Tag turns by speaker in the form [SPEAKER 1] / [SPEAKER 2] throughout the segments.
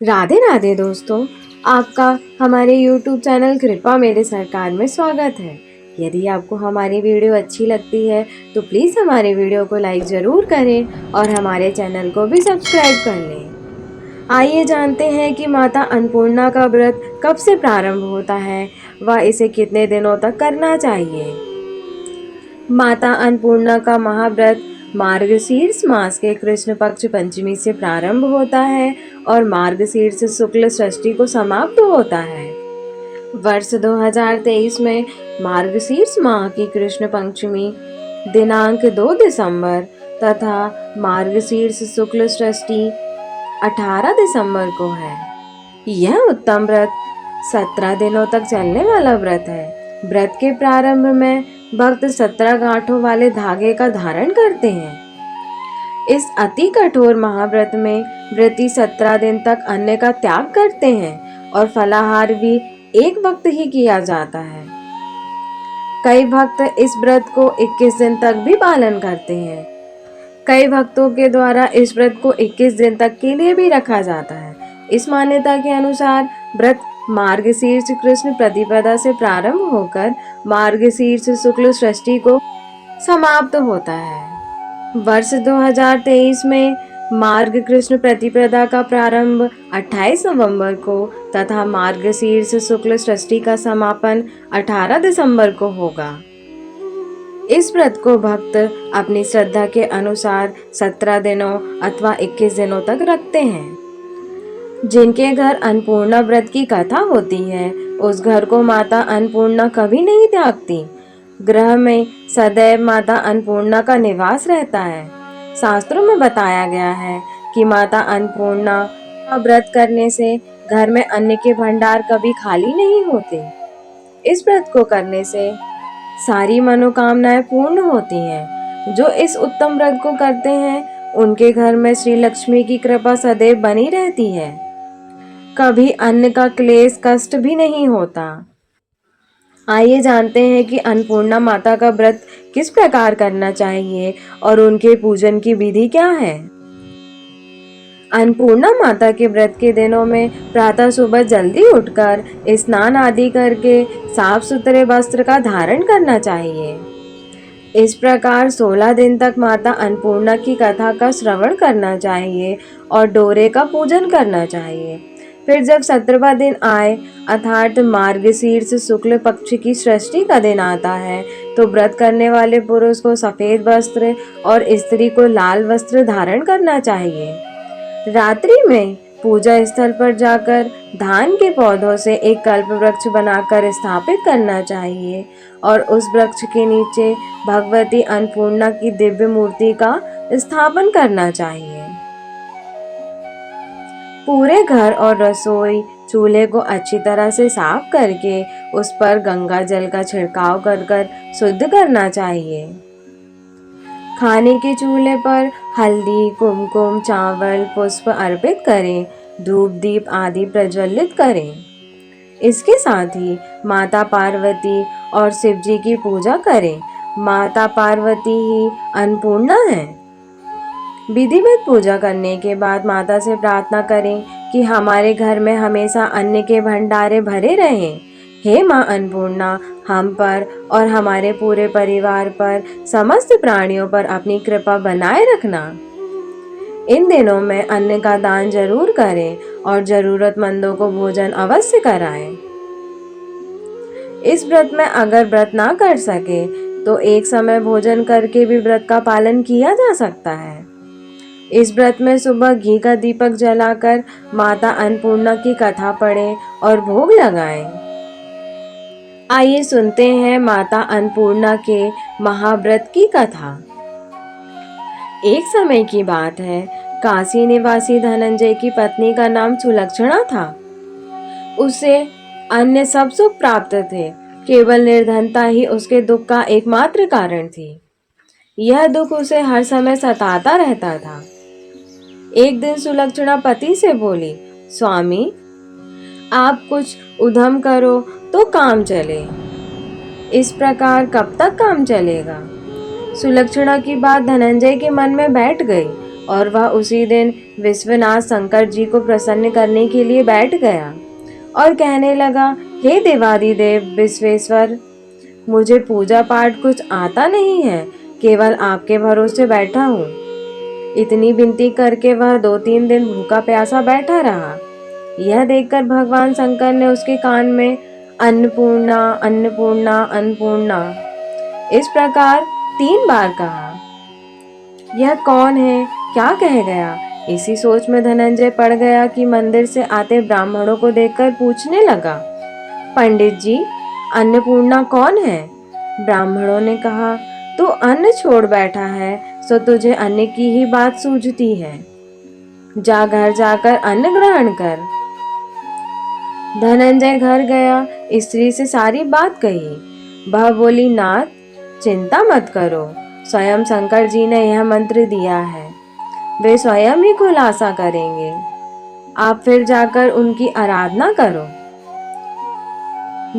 [SPEAKER 1] राधे राधे दोस्तों, आपका हमारे YouTube चैनल कृपा मेरे सरकार में स्वागत है। यदि आपको हमारी वीडियो अच्छी लगती है तो प्लीज़ हमारे वीडियो को लाइक ज़रूर करें और हमारे चैनल को भी सब्सक्राइब कर लें। आइए जानते हैं कि माता अन्नपूर्णा का व्रत कब से प्रारंभ होता है व इसे कितने दिनों तक करना चाहिए। माता अन्नपूर्णा का महाव्रत मार्गशीर्ष मास के कृष्ण पक्ष पंचमी से प्रारंभ होता है और मार्गशीर्ष शुक्ल षष्ठी को समाप्त होता है। वर्ष 2023 में मार्गशीर्ष माह की कृष्ण पंचमी दिनांक 2 दिसंबर तथा मार्गशीर्ष शुक्ल षष्ठी 18 दिसंबर को है। यह उत्तम व्रत 17 दिनों तक चलने वाला व्रत है। व्रत के प्रारंभ में भक्त 17 गांठों वाले धागे का धारण करते हैं। इस अति कठोर महाव्रत में व्रती 17 दिन तक अन्न का त्याग करते हैं और फलाहार भी एक वक्त ही किया जाता है। कई भक्त इस व्रत को 21 दिन तक भी पालन करते हैं। कई भक्तों के द्वारा इस व्रत को 21 दिन तक के लिए भी रखा जाता है। इस मान्यता के अनुसार व्रत मार्गशीर्ष कृष्ण प्रतिपदा से प्रारंभ होकर मार्गशीर्ष शुक्ल षष्ठी को समाप्त होता है। वर्ष 2023 में मार्ग कृष्ण प्रतिपदा का प्रारंभ 28 नवंबर को तथा मार्गशीर्ष शुक्ल षष्ठी का समापन 18 दिसंबर को होगा। इस व्रत को भक्त अपनी श्रद्धा के अनुसार 17 दिनों अथवा 21 दिनों तक रखते हैं। जिनके घर अन्नपूर्णा व्रत की कथा होती है उस घर को माता अन्नपूर्णा कभी नहीं त्यागती। गृह में सदैव माता अन्नपूर्णा का निवास रहता है। शास्त्रों में बताया गया है कि माता अन्नपूर्णा का व्रत करने से घर में अन्न के भंडार कभी खाली नहीं होते। इस व्रत को करने से सारी मनोकामनाएं पूर्ण होती हैं। जो इस उत्तम व्रत को करते हैं उनके घर में श्री लक्ष्मी की कृपा सदैव बनी रहती है। कभी अन्न का क्लेश कष्ट भी नहीं होता। आइए जानते हैं कि अन्नपूर्णा माता का व्रत किस प्रकार करना चाहिए और उनके पूजन की विधि क्या है। अन्नपूर्णा माता के व्रत के दिनों में प्रातः सुबह जल्दी उठकर स्नान आदि करके साफ सुथरे वस्त्र का धारण करना चाहिए। इस प्रकार 16 दिन तक माता अन्नपूर्णा की कथा का श्रवण करना चाहिए और डोरे का पूजन करना चाहिए। फिर जब 17वां दिन आए अर्थात मार्गशीर्ष शुक्ल पक्ष की षष्ठी का दिन आता है तो व्रत करने वाले पुरुष को सफेद वस्त्र और स्त्री को लाल वस्त्र धारण करना चाहिए। रात्रि में पूजा स्थल पर जाकर धान के पौधों से एक कल्प वृक्ष बनाकर स्थापित करना चाहिए और उस वृक्ष के नीचे भगवती अन्नपूर्णा की दिव्य मूर्ति का स्थापन करना चाहिए। पूरे घर और रसोई चूल्हे को अच्छी तरह से साफ करके उस पर गंगा जल का छिड़काव कर शुद्ध करना चाहिए। खाने के चूल्हे पर हल्दी कुमकुम चावल पुष्प अर्पित करें, धूप दीप आदि प्रज्वलित करें। इसके साथ ही माता पार्वती और शिव जी की पूजा करें। माता पार्वती ही अन्नपूर्णा है। विधिवत पूजा करने के बाद माता से प्रार्थना करें कि हमारे घर में हमेशा अन्न के भंडारे भरे रहें। हे माँ अन्नपूर्णा, हम पर और हमारे पूरे परिवार पर समस्त प्राणियों पर अपनी कृपा बनाए रखना। इन दिनों में अन्न का दान जरूर करें और जरूरतमंदों को भोजन अवश्य कराएं। इस व्रत में अगर व्रत ना कर सके तो एक समय भोजन करके भी व्रत का पालन किया जा सकता है। इस व्रत में सुबह घी का दीपक जलाकर माता अन्नपूर्णा की कथा पढ़ें और भोग लगाएं। आइए सुनते हैं माता अन्नपूर्णा के महाव्रत की कथा। एक समय की बात है, काशी निवासी धनंजय की पत्नी का नाम सुलक्षणा था। उसे अन्य सब सुख प्राप्त थे, केवल निर्धनता ही उसके दुख का एकमात्र कारण थी। यह दुख उसे हर समय सताता रहता था। एक दिन सुलक्षणा पति से बोली, स्वामी आप कुछ उद्यम करो तो काम चले। इस प्रकार कब तक काम चलेगा। सुलक्षणा की बात धनंजय के मन में बैठ गई। और वह उसी दिन विश्वनाथ शंकर जी को प्रसन्न करने के लिए बैठ गया और कहने लगा, हे देवादिदेव विश्वेश्वर, मुझे पूजा पाठ कुछ आता नहीं है, केवल आपके भरोसे बैठा हूँ। इतनी विनती करके वह 2-3 दिन भूखा प्यासा बैठा रहा। यह देखकर भगवान शंकर ने उसके कान में अन्नपूर्णा अन्नपूर्णा अन्नपूर्णा इस प्रकार 3 बार कहा। यह कौन है, क्या कह गया? इसी सोच में धनंजय पड़ गया कि मंदिर से आते ब्राह्मणों को देखकर पूछने लगा, पंडित जी, अन्नपूर्णा कौन है? ब्राह्मणों ने कहा, तू अन्न छोड़ बैठा है, सो तुझे अन्न की ही बात सूझती है। जा घर जाकर अन्न ग्रहण कर। धनंजय घर गया, स्त्री से सारी बात कही। वह बोली, नाथ, चिंता मत करो, स्वयं शंकर जी ने यह मंत्र दिया है, वे स्वयं ही खुलासा करेंगे। आप फिर जाकर उनकी आराधना करो।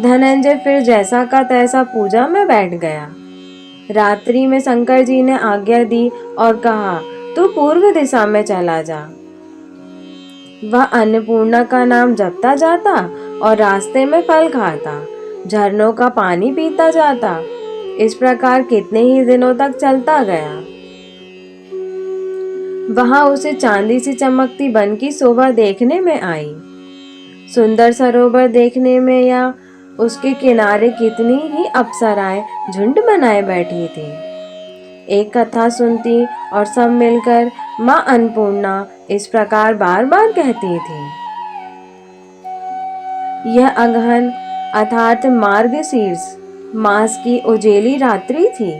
[SPEAKER 1] धनंजय फिर जैसा का तैसा पूजा में बैठ गया। रात्रि में शंकर जी ने आज्ञा दी और कहा, तू पूर्व दिशा में चला जा। वह अन्नपूर्णा का नाम जपता जाता और रास्ते में फल खाता, झरनों का पानी पीता जाता। इस प्रकार कितने ही दिनों तक चलता गया। वहां उसे चांदी सी चमकती वन की शोभा देखने में आई। सुंदर सरोवर देखने में या उसके किनारे कितनी ही अप्सराएं झुंड बनाए बैठी थी। एक कथा सुनती और सब मिलकर माँ अन्नपूर्णा इस प्रकार बार बार कहती थी। यह अगहन अर्थात मार्गशीर्ष मास की उजेली रात्रि थी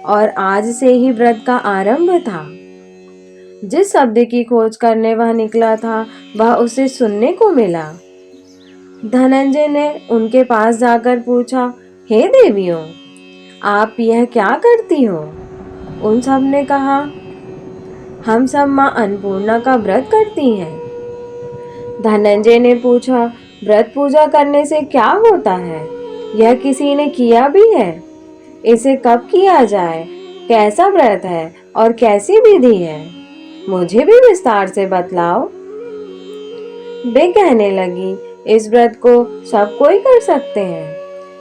[SPEAKER 1] और आज से ही व्रत का आरंभ था। जिस शब्द की खोज करने वह निकला था, वह उसे सुनने को मिला। धनंजय ने उनके पास जाकर पूछा, हे देवियों, आप यह क्या करती हो? उन सब ने कहा, हम सब माँ अन्नपूर्णा का व्रत करती हैं। धनंजय ने पूछा, व्रत पूजा करने से क्या होता है? यह किसी ने किया भी है? इसे कब किया जाए? कैसा व्रत है और कैसी विधि है? मुझे भी विस्तार से बतलाओ। वे कहने लगी, इस व्रत को सब कोई कर सकते हैं।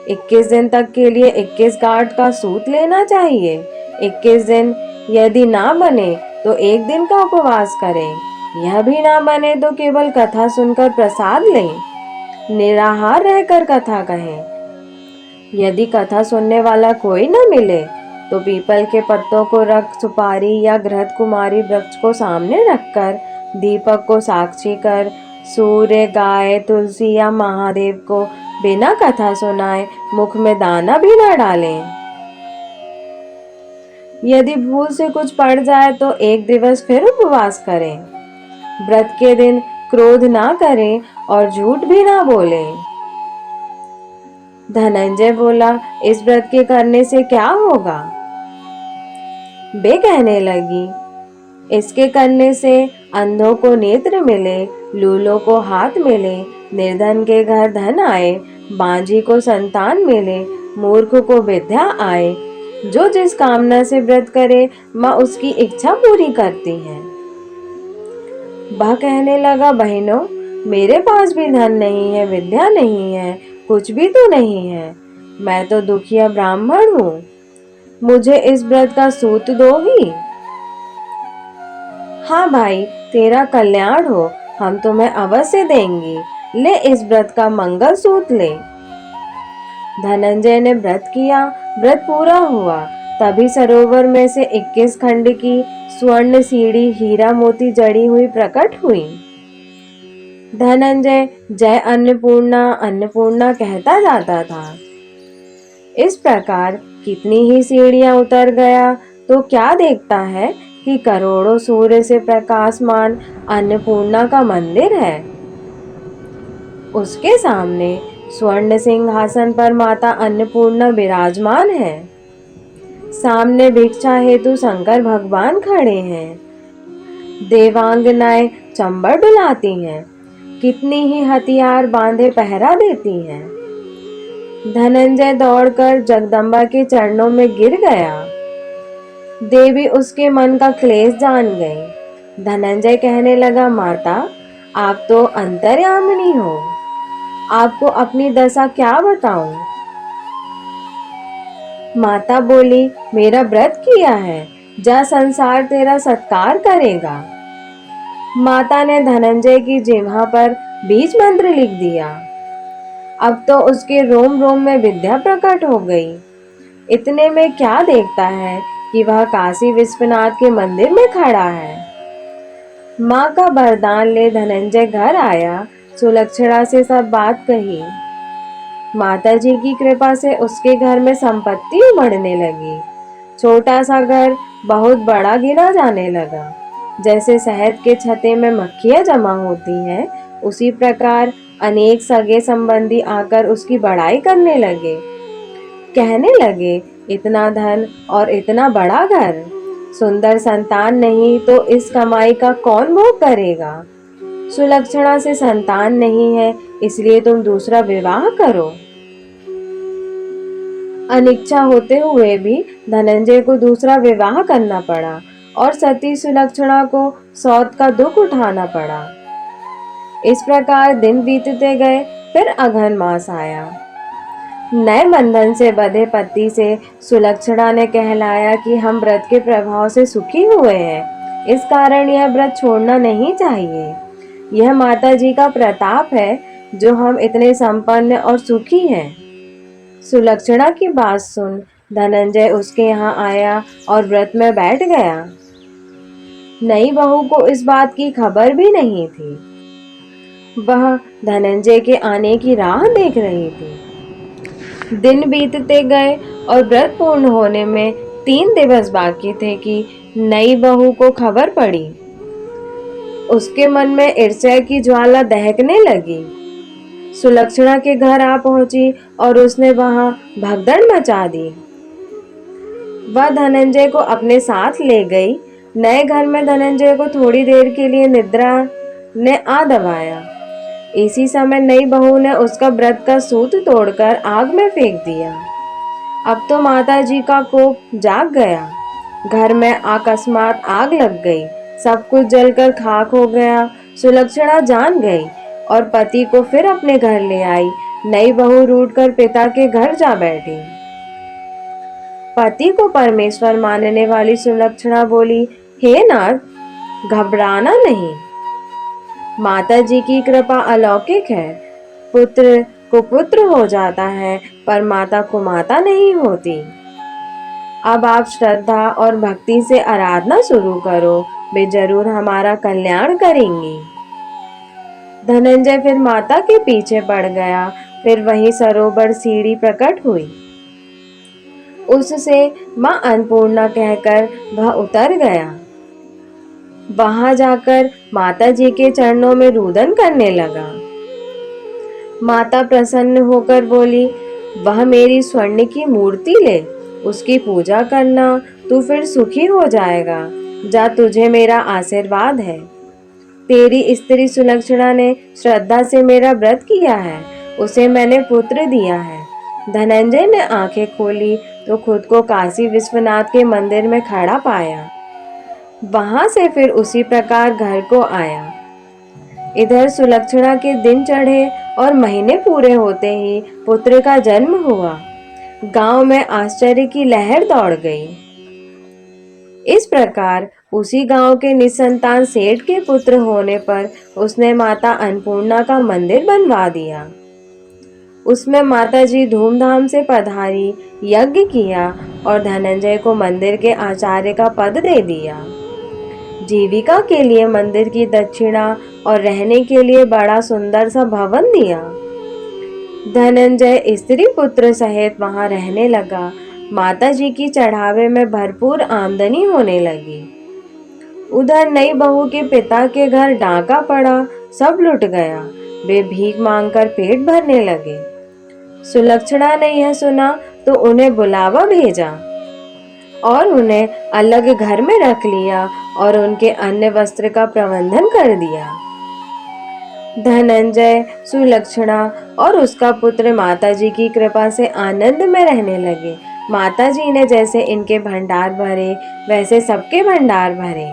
[SPEAKER 1] 21 दिन तक के लिए 21 गांठ का सूत लेना चाहिए। 21 दिन यदि ना बने तो 1 दिन का उपवास करें। यह भी ना बने तो केवल कथा सुनकर प्रसाद लें। निराहार रहकर कथा कहें। यदि कथा सुनने वाला कोई न मिले तो पीपल के पत्तों को रख सुपारी या घृत कुमारी वृक्ष को सामने रखकर दीपक को साक्षी कर सूर्य, गाय, तुलसी या महादेव को बिना कथा सुनाए मुख में दाना भी न डालें। यदि भूल से कुछ पड़ जाए तो 1 दिवस फिर उपवास करें। व्रत के दिन क्रोध ना करें और झूठ भी ना बोलें। धनंजय बोला, इस व्रत के करने से क्या होगा? वे कहने लगी, इसके करने से अंधों को नेत्र मिले, लूलों को हाथ मिले, निर्धन के घर धन आए, बांझी को संतान मिले, मूर्ख को विद्या आए। जो जिस कामना से व्रत करे माँ उसकी इच्छा पूरी करती है। वह कहने लगा, बहनों, मेरे पास भी धन नहीं है, विद्या नहीं है, कुछ भी तो नहीं है। मैं तो दुखिया ब्राह्मण हूँ। मुझे इस व्रत का सूत दोगी? हाँ भाई, तेरा कल्याण हो, हम तुम्हें अवश्य देंगे। ले इस व्रत का मंगल सूत ले। धनंजय ने व्रत किया। व्रत पूरा हुआ। तभी सरोवर में से 21 खंड की स्वर्ण सीढ़ी हीरा मोती जड़ी हुई प्रकट हुई। धनंजय जय अन्नपूर्णा अन्नपूर्णा कहता जाता था। इस प्रकार कितनी ही सीढ़ियां उतर गया तो क्या देखता है कि करोड़ों सूर्य से प्रकाशमान अन्नपूर्णा का मंदिर है। उसके सामने स्वर्ण सिंहासन पर माता अन्नपूर्णा विराजमान है। सामने भिक्षा हेतु शंकर भगवान खड़े हैं। देवांगनाएं चंबर डुलाती हैं। कितनी ही हथियार बांधे पहरा देती हैं। धनंजय दौड़कर जगदम्बा के चरणों में गिर गया। देवी उसके मन का क्लेश जान गई धनंजय कहने लगा, माता आप तो अंतर्यामिनी हो, आपको अपनी दशा क्या बताऊं। माता बोली, मेरा व्रत किया है, जा संसार तेरा सत्कार करेगा। माता ने धनंजय की जिह्वा पर बीज मंत्र लिख दिया। अब तो उसके रोम रोम में विद्या प्रकट हो गई। इतने में क्या देखता है कि वह काशी विश्वनाथ के मंदिर में खड़ा है। माँ का वरदान ले धनंजय घर आया, सुलक्षणा से सब बात कही। माताजी की कृपा से उसके घर में संपत्ति उमड़ने लगी। छोटा सा घर बहुत बड़ा गिना जाने लगा। जैसे शहद के छत्ते में मक्खियां जमा होती हैं, उसी प्रकार अनेक सगे संबंधी आकर उसकी बड़ाई करने लगे। कहने लगे, इतना धन और इतना बड़ा घर, सुंदर संतान नहीं तो इस कमाई का कौन भोग करेगा। सुलक्षणा से संतान नहीं है, इसलिए तुम दूसरा विवाह करो। अनिच्छा होते हुए भी धनंजय को दूसरा विवाह करना पड़ा और सती सुलक्षणा को सौत का दुख उठाना पड़ा। इस प्रकार दिन बीतते गए। फिर अघन मास आया। नए बंधन से बंधे पति से सुलक्षणा ने कहलाया कि हम व्रत के प्रभाव से सुखी हुए हैं, इस कारण यह व्रत छोड़ना नहीं चाहिए। यह माता जी का प्रताप है जो हम इतने संपन्न और सुखी हैं। सुलक्षणा की बात सुन धनंजय उसके यहाँ आया और व्रत में बैठ गया। नई बहू को इस बात की खबर भी नहीं थी। वह धनंजय के आने की राह देख रही थी। दिन बीतते गए और व्रत पूर्ण होने में 3 दिवस बाकी थे कि नई बहू को खबर पड़ी। उसके मन में ईर्ष्या की ज्वाला दहकने लगी। सुलक्षणा के घर आ पहुंची और उसने वहां भगदड़ मचा दी। वह धनंजय को अपने साथ ले गई। नए घर में धनंजय को थोड़ी देर के लिए निद्रा ने आ दबाया। इसी समय नई बहू ने उसका व्रत का सूत तोड़कर आग में फेंक दिया। अब तो माता जी का कोप जाग गया। घर में अकस्मात आग लग गई। सब कुछ जलकर खाक हो गया। सुलक्षणा जान गई और पति को फिर अपने घर ले आई। नई बहू रूठकर पिता के घर जा बैठी। पति को परमेश्वर मानने वाली सुलक्षणा बोली, हे नाथ, घबराना नहीं, माता जी की कृपा अलौकिक है। पुत्र को पुत्र हो जाता है पर माता को माता नहीं होती। अब आप श्रद्धा और भक्ति से आराधना शुरू करो, वे जरूर हमारा कल्याण करेंगी। धनंजय फिर माता के पीछे पड़ गया। फिर वही सरोवर सीढ़ी प्रकट हुई। उससे मां अन्नपूर्णा कहकर वह उतर गया। वहां जाकर माता जी के चरणों में रुदन करने लगा। माता प्रसन्न होकर बोली, वह मेरी स्वर्ण की मूर्ति ले, उसकी पूजा करना, तू फिर सुखी हो जाएगा। जा, तुझे मेरा आशीर्वाद है। तेरी स्त्री सुलक्षणा ने श्रद्धा से मेरा व्रत किया है, उसे मैंने पुत्र दिया है। धनंजय ने आंखें खोली तो खुद को काशी विश्वनाथ के मंदिर में खड़ा पाया। वहां से फिर उसी प्रकार घर को आया। इधर सुलक्षणा के दिन चढ़े और महीने पूरे होते ही पुत्र का जन्म हुआ। गांव में आश्चर्य की लहर दौड़ गई। इस प्रकार उसी गांव के निसंतान सेठ के पुत्र होने पर उसने माता अन्नपूर्णा का मंदिर बनवा दिया। उसमें माता जी धूमधाम से पधारी, यज्ञ किया और धनंजय को मंदिर के आचार्य का पद दे दिया। जीविका के लिए मंदिर की दक्षिणा और रहने के लिए बड़ा सुंदर सा भवन दिया। धनंजय स्त्री पुत्र सहित वहां रहने लगा। माता जी की चढ़ावे में भरपूर आमदनी होने लगी। उधर नई बहू के पिता के घर डाका पड़ा, सब लुट गया। वे भीख मांगकर पेट भरने लगे। सुलक्षणा ने यह सुना तो उन्हें बुलावा भेजा और उन्हें अलग घर में रख लिया और उनके अन्य वस्त्र का प्रबंधन कर दिया। धनंजय, सुलक्षणा और उसका पुत्र माताजी की कृपा से आनंद में रहने लगे। माताजी ने जैसे इनके भंडार भरे वैसे सबके भंडार भरे।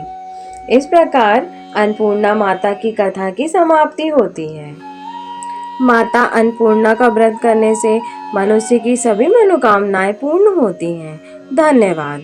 [SPEAKER 1] इस प्रकार अन्नपूर्णा माता की कथा की समाप्ति होती है। माता अन्नपूर्णा का व्रत करने से मनुष्य की सभी मनोकामनाएं पूर्ण होती हैं। धन्यवाद।